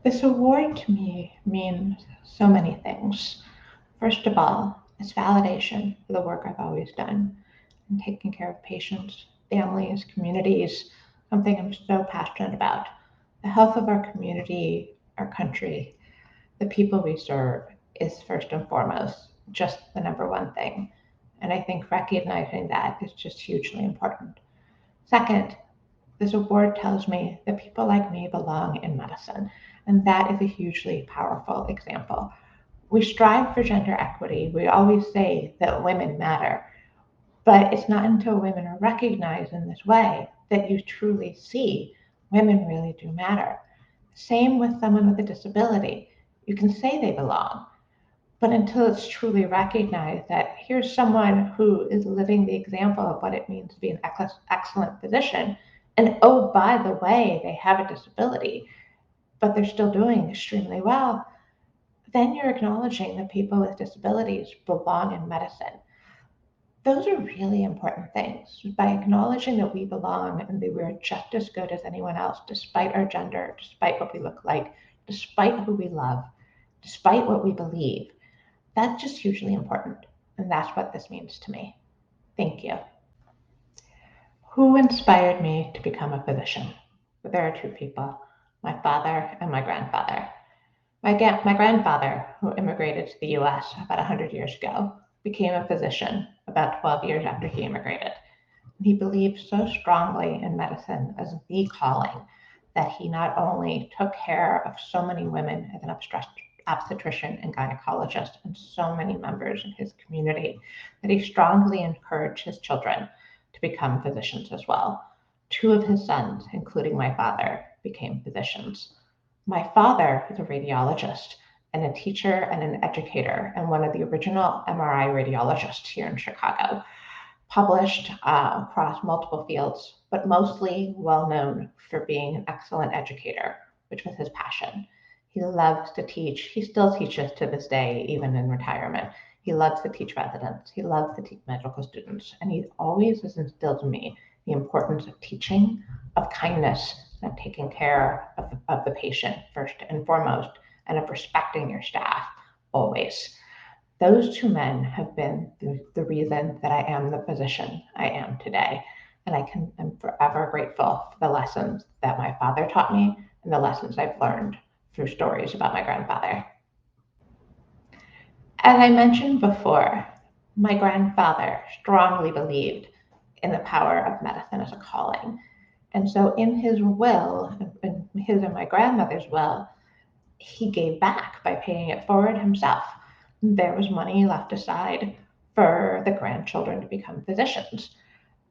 This award to me means so many things. First of all, it's validation for the work I've always done in taking care of patients, families, communities, something I'm so passionate about. The health of our community, our country, the people we serve is first and foremost just the number one thing. And I think recognizing that is just hugely important. Second, this award tells me that people like me belong in medicine, and that is a hugely powerful example. We strive for gender equity. We always say that women matter, but it's not until women are recognized in this way that you truly see women really do matter. Same with someone with a disability. You can say they belong, but until it's truly recognized that here's someone who is living the example of what it means to be an excellent physician, and oh, by the way, they have a disability, but they're still doing extremely well, then you're acknowledging that people with disabilities belong in medicine. Those are really important things. By acknowledging that we belong and that we're just as good as anyone else, despite our gender, despite what we look like, despite who we love, despite what we believe, that's just hugely important. And that's what this means to me. Thank you. Who inspired me to become a physician? There are two people, my father and my grandfather. My grandfather, who immigrated to the US about 100 years ago, became a physician about 12 years after he immigrated. He believed so strongly in medicine as the calling that he not only took care of so many women as an obstetrician and gynecologist and so many members in his community, that he strongly encouraged his children to become physicians as well. Two of his sons, including my father, became physicians. My father was a radiologist and a teacher and an educator and one of the original MRI radiologists here in Chicago, published across multiple fields, but mostly well known for being an excellent educator, which was his passion. He loves to teach. He still teaches to this day, even in retirement. He loves to teach residents. He loves to teach medical students. And he always has instilled in me the importance of teaching, of kindness, and taking care of the patient first and foremost, and of respecting your staff always. Those two men have been the reason that I am the physician I am today. And I'm forever grateful for the lessons that my father taught me and the lessons I've learned through stories about my grandfather. As I mentioned before, my grandfather strongly believed in the power of medicine as a calling. And so, in his will, in his and my grandmother's will, he gave back by paying it forward himself. There was money left aside for the grandchildren to become physicians.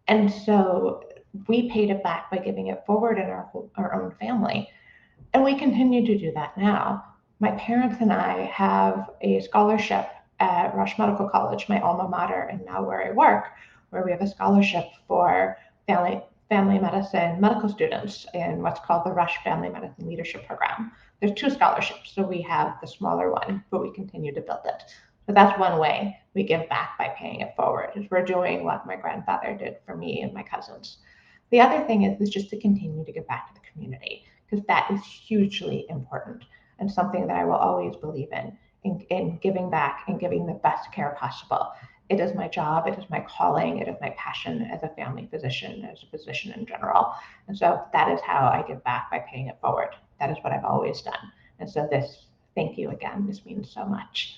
And so we paid it back by giving it forward in our own family. And we continue to do that now. My parents and I have a scholarship at Rush Medical College, my alma mater, and now where I work, where we have a scholarship for family medicine medical students in what's called the Rush Family Medicine Leadership Program. There's two scholarships, so we have the smaller one, but we continue to build it. So that's one way we give back by paying it forward, is we're doing what my grandfather did for me and my cousins. The other thing is just to continue to give back to the community, because that is hugely important and something that I will always believe in giving back and giving the best care possible. It is my job, it is my calling, it is my passion as a family physician, as a physician in general. And so that is how I give back, by paying it forward. That is what I've always done. And so thank you again. This means so much.